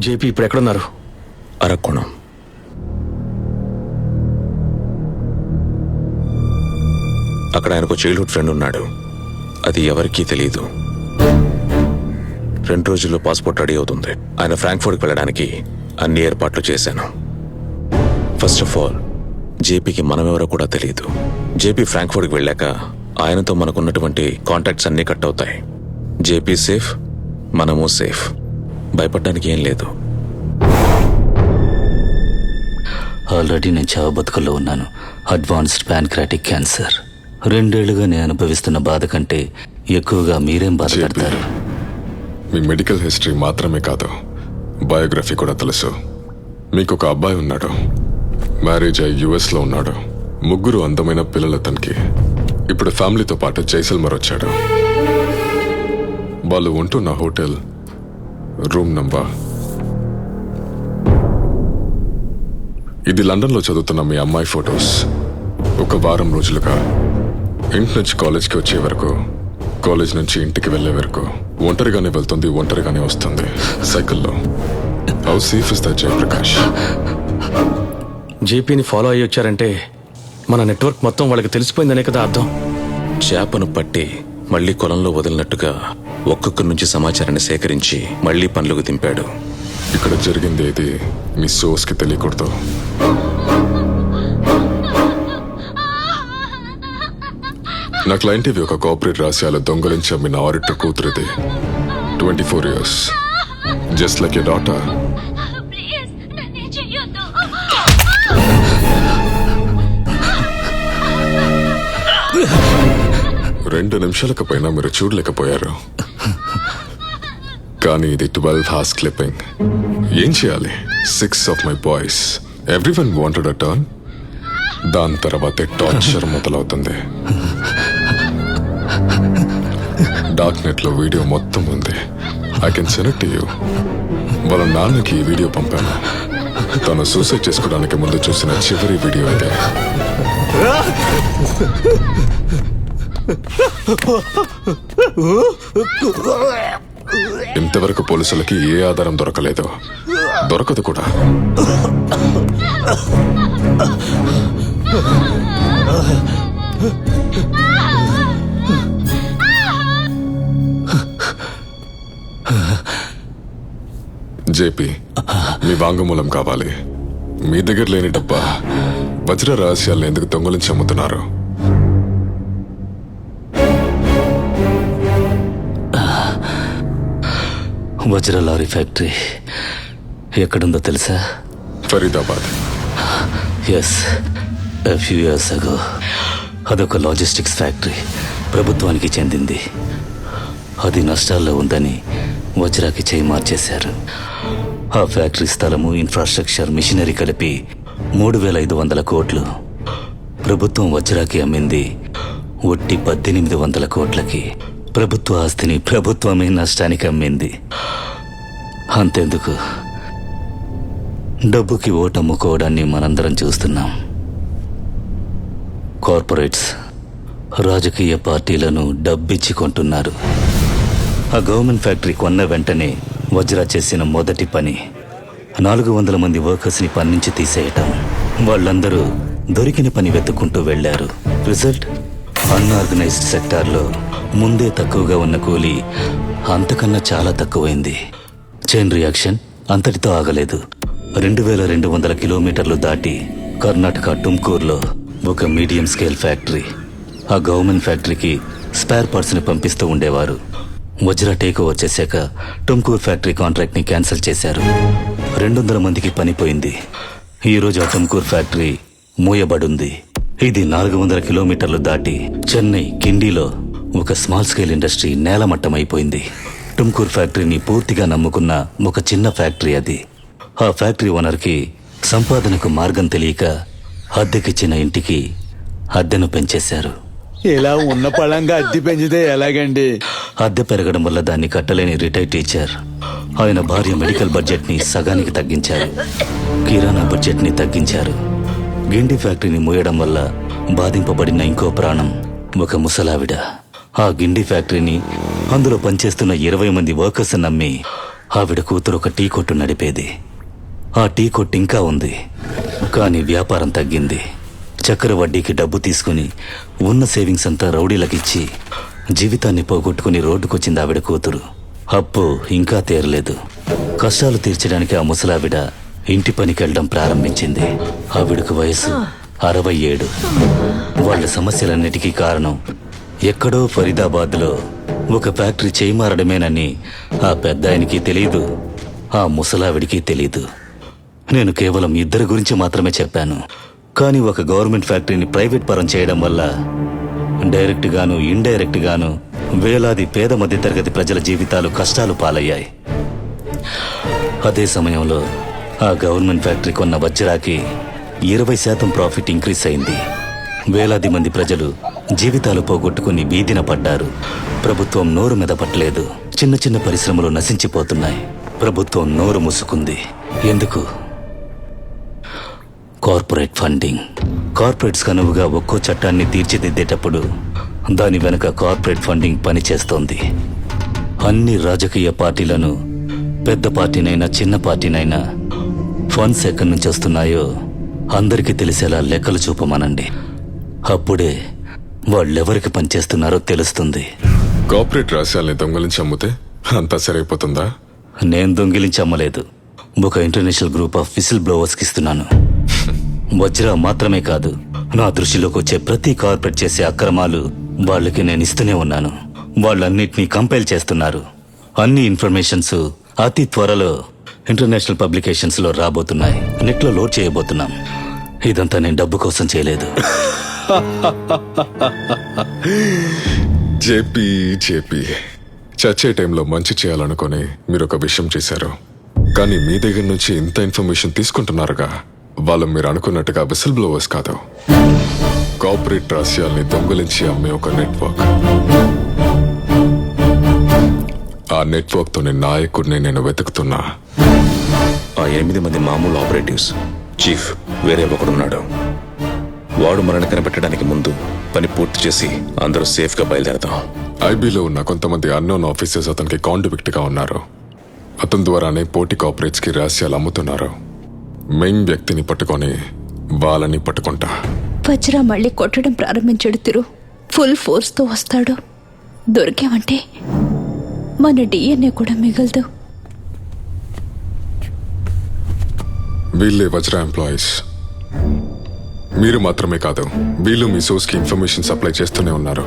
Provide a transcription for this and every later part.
JP ఇప్పుడు ఎక్కడున్నారు? అరక్కుణం. అక్కడ ఆయనకు చైల్డ్హుడ్ ఫ్రెండ్ ఉన్నాడు. అది ఎవరికీ తెలియదు. 2 రోజుల్లో పాస్పోర్ట్ రెడీ అవుతుంది. ఆయన ఫ్రాంక్ఫర్ట్కి వెళ్ళడానికి అన్ని ఏర్పాట్లు చేశాను. ఫస్ట్ ఆఫ్ ఆల్ జేపీకి మనమెవరో కూడా తెలియదు. జేపీ ఫ్రాంక్ఫర్ట్కి వెళ్ళాక ఆయనతో మనకున్నటువంటి కాంటాక్ట్స్ అన్నీ కట్ అవుతాయి. జేపీ సేఫ్, మనము సేఫ్. భయపడడానికి ఏం లేదు. ఆల్రెడీ నేను చావు బతుకుల్లో ఉన్నాను. Advanced ప్యాన్క్రాటిక్ cancer. 2 ఏళ్లుగా నేను అనుభవిస్తున్న బాధ కంటే ఎక్కువగా మీరేం బాధపడతారు? మీ మెడికల్ హిస్టరీ మాత్రమే కాదు, బయోగ్రఫీ కూడా తెలుసు. మీకు ఒక అబ్బాయి ఉన్నాడు. మ్యారేజ్ అయ్యి యుఎస్లో ఉన్నాడు. 3 అందమైన పిల్లలు అతనికి. ఇప్పుడు ఫ్యామిలీతో పాటు జైసల్మర్ వచ్చాడు. వాళ్ళు ఉంటున్న హోటల్ రూమ్ నంబర్. ఇది లండన్లో చదువుతున్న మీ అమ్మాయి ఫొటోస్. ఒక వారం రోజులుగా ఇంటి నుంచి కాలేజ్కి వచ్చే వరకు, కాలేజ్ నుంచి ఇంటికి వెళ్లే వరకు ఒంటరిగానే వెళ్తుంది, ఒంటరిగానే వస్తుంది సైకిల్లో. How safe is that Jayaprakash? జేపీని ఫాలో అయ్యి వచ్చారంటే మన నెట్వర్క్ మొత్తం వాళ్ళకి తెలిసిపోయిందనే కదా అర్థం. చేపను పట్టి మళ్లీ కొలంలో వదిలినట్టుగా ఒక్కొక్కరి నుంచి సమాచారాన్ని సేకరించి మళ్లీ పనులకు దింపాడు. ఇక్కడ జరిగింది ఏది మీ సోర్స్కి తెలియకూడదు. నా క్లయింట్ ఇవి ఒక కోఆపరేట్ రహస్యాలు దొంగలించి అమ్మిన ఆడిటర్ కూతురిది. 24 years. Just like a daughter. రెండు నిమిషాలకు పైన మీరు చూడలేకపోయారు. కానీ ఇది 12 hours క్లిప్పింగ్. ఏం చేయాలి? 6 of my boys. Everyone wanted a turn. దాని తర్వాతే టార్చర్ మొదలవుతుంది. డార్క్ నెట్ లో వీడియో మొత్తం ఉంది. I can send it to you. వాళ్ళ నాన్నకి ఈ వీడియో పంపాను. తను సూసైడ్ చేసుకోవడానికి ముందు చూసిన చివరి వీడియో ఇదే. ఇంతవరకు పోలీసులకి ఏ ఆధారం దొరకలేదు, దొరకదు కూడా. జేపీ, మీ వాంగ్మూలం కావాలి. మీ దగ్గర లేని డబ్బా వజ్ర రహస్యాలను ఎందుకు దొంగలించి అమ్ముతున్నారు? వజ్ర లారీ ఫ్యాక్టరీ ఎక్కడుందో తెలుసా? Faridabad. Yes, a few years ago. అదొక లాజిస్టిక్స్ ఫ్యాక్టరీ, ప్రభుత్వానికి చెందింది. అది నష్టాల్లో ఉందని వజ్రాకి చేయి మార్చేశారు. ఆ ఫ్యాక్టరీ స్థలము, ఇన్ఫ్రాస్ట్రక్చర్, మిషనరీ కలిపి 3,500 కోట్లు. ప్రభుత్వం వజ్రాకి అమ్మింది ఒట్టి 1,800 కోట్లకి. ప్రభుత్వ ఆస్తిని ప్రభుత్వమే నష్టానికి అమ్మింది. అంతెందుకు, డబ్బుకి ఓటు అమ్ముకోవడాన్ని మనందరం చూస్తున్నాం. కార్పొరేట్స్ రాజకీయ పార్టీలను డబ్బిచ్చి కొంటున్నారు. ఆ గవర్నమెంట్ ఫ్యాక్టరీ కొన్న వెంటనే వజ్రా చేసిన మొదటి పని 400 మంది వర్కర్స్ని పని నుంచి తీసేయటం. వాళ్ళందరూ దొరికిన పని వెతుక్కుంటూ వెళ్లారు. రిజల్ట్, అన్ఆర్గనైజ్డ్ సెక్టార్లో ముందే తక్కువగా ఉన్న కూలీ అంతకన్నా చాలా తక్కువైంది. చైన్ రియాక్షన్ అంతటితో ఆగలేదు. 2,200 కిలోమీటర్లు దాటి కర్ణాటక టుమ్కూర్లో ఒక మీడియం స్కేల్ ఫ్యాక్టరీ. ఆ గవర్నమెంట్ ఫ్యాక్టరీకి స్పేర్ పార్ట్స్ని పంపిస్తూ ఉండేవారు. వజ్రా టేక్ ఓవర్ చేశాక టుమ్కూర్ ఫ్యాక్టరీ కాంట్రాక్ట్ని క్యాన్సిల్ చేశారు. 200 మందికి పనిపోయింది. ఈరోజు ఆ టుమ్కూర్ ఫ్యాక్టరీ మూయబడుంది. ఇది 400 కిలోమీటర్లు దాటి చెన్నై కిండీలో ఒక స్మాల్ స్కేల్ ఇండస్ట్రీ నేలమట్టమైపోయింది. టుమ్కూర్ ఫ్యాక్టరీని పూర్తిగా నమ్ముకున్న ఒక చిన్న ఫ్యాక్టరీ అది. ఆ ఫ్యాక్టరీ ఓనర్కి సంపాదనకు మార్గం తెలియక అద్దెకిచ్చిన ఇంటికి అద్దెను పెంచేశారు. ఇలా ఉన్న పళంగా అద్దె పెంచితే ఎలాగండి? అద్దె పెరగడం వల్ల దాన్ని కట్టలేని రిటైర్డ్ టీచర్ ఆయన భార్య మెడికల్ బడ్జెట్ని సగానికి తగ్గించారు. కిరాణా బడ్జెట్ని తగ్గించారు. గిండి ఫ్యాక్టరీని మూయడం వల్ల బాధింపబడిన ఇంకో ప్రాణం ఒక ముసలావిడ. ఆ గిండి ఫ్యాక్టరీని, అందులో పనిచేస్తున్న 20 మంది వర్కర్స్ నమ్మి ఆవిడ కూతురు ఒక టీ కొట్టు నడిపేది. ఆ టీ కొట్టు ఇంకా ఉంది, కానీ వ్యాపారం తగ్గింది. చక్కెర వడ్డీకి డబ్బు తీసుకుని ఉన్న సేవింగ్స్ అంతా రౌడీలకిచ్చి జీవితాన్ని పోగొట్టుకుని రోడ్డుకొచ్చింది ఆవిడ కూతురు. అప్పు ఇంకా తీరలేదు. కష్టాలు తీర్చడానికి ఆ ముసలావిడ ఇంటి పనికి వెళ్ళడం ప్రారంభించింది. ఆవిడకు వయసు 67. వాళ్ళ సమస్యలన్నిటికీ కారణం ఎక్కడో ఫరీదాబాద్లో ఒక ఫ్యాక్టరీ చేయమారడమేనని ఆ పెద్దాయనికి తెలీదు, ఆ ముసలావిడికి తెలీదు. నేను కేవలం ఇద్దరి గురించి మాత్రమే చెప్పాను. కానీ ఒక గవర్నమెంట్ ఫ్యాక్టరీని ప్రైవేట్ పరం చేయడం వల్ల డైరెక్ట్ గాను ఇండైరెక్ట్ గాను వేలాది పేద మధ్యతరగతి ప్రజల జీవితాలు కష్టాలు పాలయ్యాయి. అదే సమయంలో ఆ గవర్నమెంట్ ఫ్యాక్టరీ కొన్న వజ్రాకి 20% ప్రాఫిట్ ఇంక్రీస్ అయింది. వేలాది మంది ప్రజలు జీవితాలు పోగొట్టుకుని వీధిన పడ్డారు. ప్రభుత్వం నోరు మెదపట్లేదు. చిన్న చిన్న పరిశ్రమలు నశించిపోతున్నాయి. ప్రభుత్వం నోరు మూసుకుంది. ఎందుకు? Corporate funding. కార్పొరేట్స్ కనువుగా ఒక్కో చట్టాన్ని తీర్చిదిద్దేటప్పుడు దాని వెనుక కార్పొరేట్ ఫండింగ్ పనిచేస్తోంది. అన్ని రాజకీయ పార్టీలను, పెద్ద పార్టీనైనా చిన్న పార్టీనైనా ఫండ్స్ ఎక్కడి నుంచి వస్తున్నాయో అందరికీ తెలిసేలా లెక్కలు చూపమనండి. అప్పుడే వాళ్ళెవరికి పనిచేస్తున్నారో తెలుస్తుంది. కార్పొరేట్ రహస్యాల్ని దొంగలించి అమ్మితే అంతా సరైపోతుందా? నేను దొంగిలించి అమ్మలేదు. ఒక ఇంటర్నేషనల్ గ్రూప్ ఆఫ్ విసిల్ బ్లోవర్స్కి ఇస్తున్నాను. వజ్రా మాత్రమే కాదు, నా దృష్టిలోకి వచ్చే ప్రతి కార్పొరేట్ చేసే అక్రమాలు వాళ్ళకి నేను ఇస్తూనే ఉన్నాను. వాళ్ళన్నిటినీ కంపైల్ చేస్తున్నారు. అన్ని ఇన్ఫర్మేషన్స్ అతి త్వరలో ఇంటర్నేషనల్ పబ్లికేషన్స్ లో రాబోతున్నాయి. నెట్లో లోడ్ చేయబోతున్నాం. ఇదంతా నేను డబ్బు కోసం చేయలేదు. జేపీ చచ్చే టైంలో మంచి చేయాలనుకొని మీరు ఒక విషయం చేశారు. కానీ మీ దగ్గర నుంచి ఇంత ఇన్ఫర్మేషన్ తీసుకుంటున్నారుగా, వాళ్ళు మీరు అనుకున్నట్టుగా విసిల్ బ్లోవర్స్ కాదు, కార్పొరేట్ రహస్యాల్ని దొంగలించి అమ్మే ఒక నెట్వర్క్. ఆ నెట్వర్క్ తోని నాయకుడిని నేను వెతుకుతున్నా. ఆ 8 మంది మామూలు ఆపరేటివ్స్, చీఫ్ వేరే ఒకడున్నాడు. వాడు మనల్ని కనిపెట్టడానికి ముందు పని పూర్తి చేసి అందరూ సేఫ్ గా బయలుదేరదాం. ఐబీలో ఉన్న కొంతమంది అన్నోన్ ఆఫీసర్స్ అతనికి కాంట్రిబ్యూట్ గా ఉన్నారు. అతని ద్వారానే పోటీ కార్పొరేట్స్ కి రహస్యాలు అమ్ముతున్నారు. మెయిన్ వ్యక్తిని పట్టుకొని వాళ్ళని పట్టుకుంటా. వజ్రా మళ్ళీ కొట్టడం ప్రారంభించాడు. తిరు ఫుల్ ఫోర్స్ తో వస్తాడు. దొరికామంటే మన డిఎన్ఏ కూడా మిగలదు. వీళ్ళే వజ్రా ఎంప్లాయీస్. మీరు మాత్రమే కాదు, వీళ్ళు మీ సోర్స్ కి ఇన్ఫర్మేషన్ సప్లై చేస్తూనే ఉన్నారు.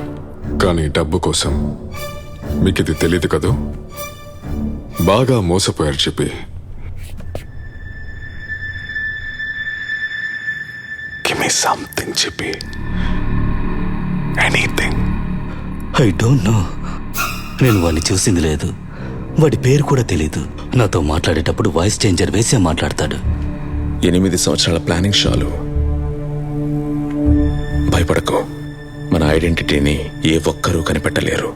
కానీ డబ్బు కోసం. మీకు ఇది తెలియదు కదూ? బాగా మోసపోయారు చెప్పి. Give me something, చెప్పి. Anything. I don't know. నేను వాడిని చూసింది లేదు. వాడి పేరు కూడా తెలీదు. నాతో మాట్లాడేటప్పుడు వాయిస్ చేంజర్ వేసే మాట్లాడతాడు. 8 సంవత్సరాల ప్లానింగ్ షాలు. భయపడకు, మన ఐడెంటిటీని ఏ ఒక్కరూ కనిపెట్టలేరు.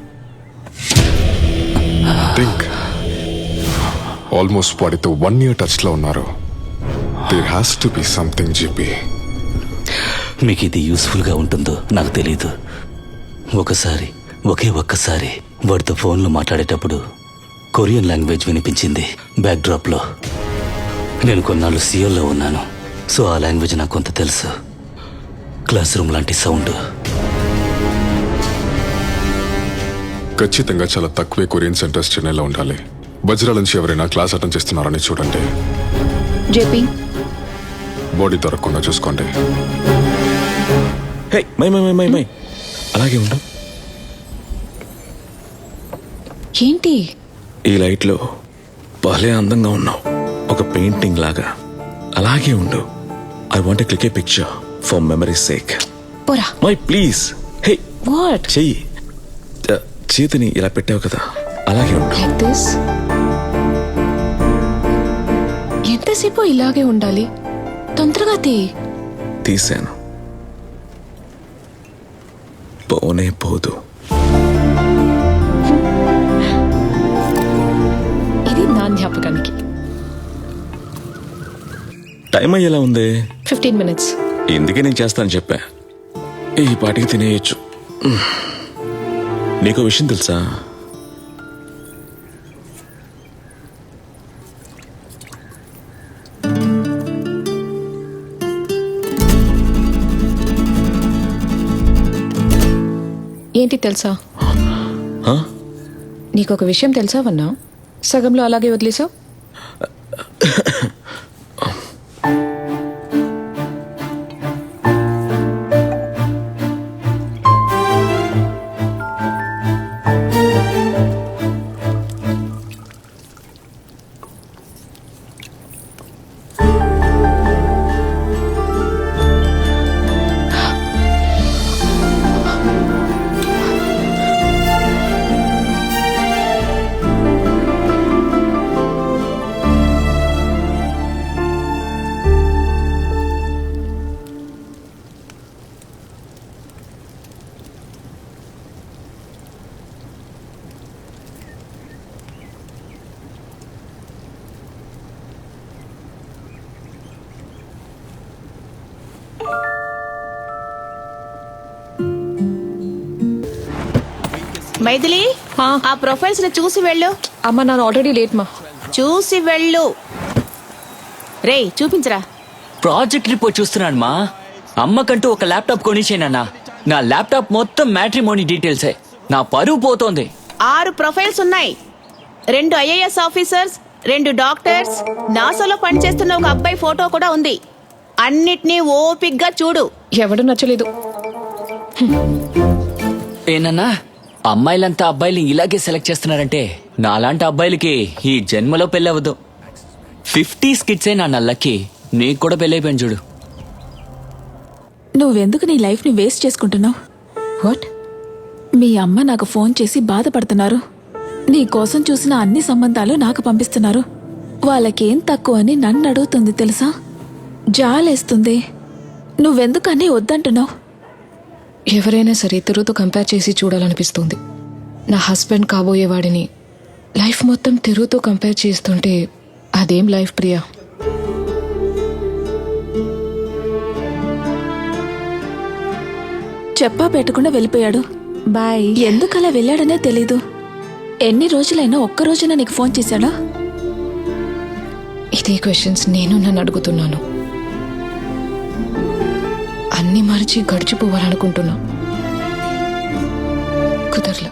థింక్. ఆల్మోస్ట్ వాడితో 1 year టచ్ లో ఉన్నారు. There has to be something, చెప్పి. మీకు ఇది యూస్ఫుల్ గా ఉంటుందో నాకు తెలీదు. ఒక్కసారి వాడితో ఫోన్లో మాట్లాడేటప్పుడు కొరియన్ లాంగ్వేజ్ వినిపించింది బ్యాక్ డ్రాప్ లో. నేను కొన్నాళ్ళు సియోల్లో ఉన్నాను, సో ఆ లాంగ్వేజ్ నాకు కొంత తెలుసు. క్లాస్ రూమ్ లాంటి సౌండ్. ఖచ్చితంగా చాలా తక్కువే కొరియన్ సెంటర్స్ చెన్నైలో ఉండాలి. వజ్రాల నుంచి ఎవరైనా క్లాస్ అటెండ్ చేస్తున్నారని చూడండి. జేపీ బాడీ దొరకకుండా చూసుకోండి. Hey my my my my my అలాగే ఉండు. ఏంటి? ఈ లైట్లో భలే అందంగా ఉన్నావు, ఒక పెయింటింగ్ లాగా. అలాగే ఉండు. I want click a picture for memory sake. పోరా. My please. Hey what? చెయ్యి. చేతిని ఇలా పెట్టావు కదా, అలాగే ఉండు. Like this? ఎంతసేపు ఇలాగే ఉండాలి? తొందరగా తీశాను. పోనే పోదు. ఇది నా జ్ఞాపకానికి. టైం అయ్యేలా ఉంది. 15 minutes. ఎందుకే నేను చేస్తాను చెప్పా. ఈ పాటికి తినేయచ్చు. నీకో విషయం తెలుసా? ఏంటి తెలుసా? ఆ? నీకొక విషయం తెలుసా వన్నా? సగంలో అలాగే వదిలేసావు. మైథిలి, ఆ ప్రొఫైల్స్ ని చూసి వెళ్ళు. అమ్మ నాన్న ఆల్రెడీ లేట్ మా. చూసి వెళ్ళు. రేయ్ చూపించరా. ప్రాజెక్ట్ రిపోర్ట్ చూస్తున్నాను మా. అమ్మకంటూ ఒక ల్యాప్టాప్ కొనిచ్చానన్నా. నా ల్యాప్టాప్ మొత్తం మ్యాట్రిమోనీ డీటెయిల్సే. నా పరువు పోతోంది. 6 ప్రొఫైల్స్ ఉన్నాయి. 2 IAS ఆఫీసర్స్, 2 డాక్టర్స్, నాసాలో పనిచేస్తున్న ఒక అబ్బాయి ఫోటో కూడా ఉంది. అన్నిటినీ ఓపిగ్గా చూడు. ఎవడు నచ్చలేదు. ఏనన్నా, అమ్మాయిలంతా అబ్బాయిలు ఇలాగే సెలెక్ట్ చేస్తున్నారంటే నాలాంటి అబ్బాయిలకి ఈ జన్మలో పెళ్ళవద్దు. 50 స్కిట్సే నా నల్లకి. నీకు కూడా పెళ్ళైపోయింది చూడు. నువ్వెందుకు నీ లైఫ్ని వేస్ట్ చేసుకుంటున్నావు? వాట్? మీ అమ్మ నాకు ఫోన్ చేసి బాధపడుతున్నారు. నీ కోసం చూసిన అన్ని సంబంధాలు నాకు పంపిస్తున్నారు. వాళ్ళకేం తక్కువ అని నన్ను అడుగుతుంది తెలుసా? జాలేస్తుంది. నువ్వెందుకని వద్దంటున్నావు? ఎవరైనా సరే తిరుగుతూ కంపేర్ చేసి చూడాలనిపిస్తుంది. నా హస్బెండ్ కాబోయేవాడిని లైఫ్ మొత్తం తిరుగుతూ కంపేర్ చేస్తుంటే అదేం లైఫ్ ప్రియా? చెప్పా పెట్టకుండా వెళ్ళిపోయాడు. బాయ్. ఎందుకలా వెళ్ళాడనే తెలీదు. ఎన్ని రోజులైనా ఒక్క రోజున నీకు ఫోన్ చేశాడా? ఇదే క్వశ్చన్స్ నేను నన్ను అడుగుతున్నాను. అన్ని మరిచి గడిచిపోవాలనుకుంటున్నా. కుదరలా.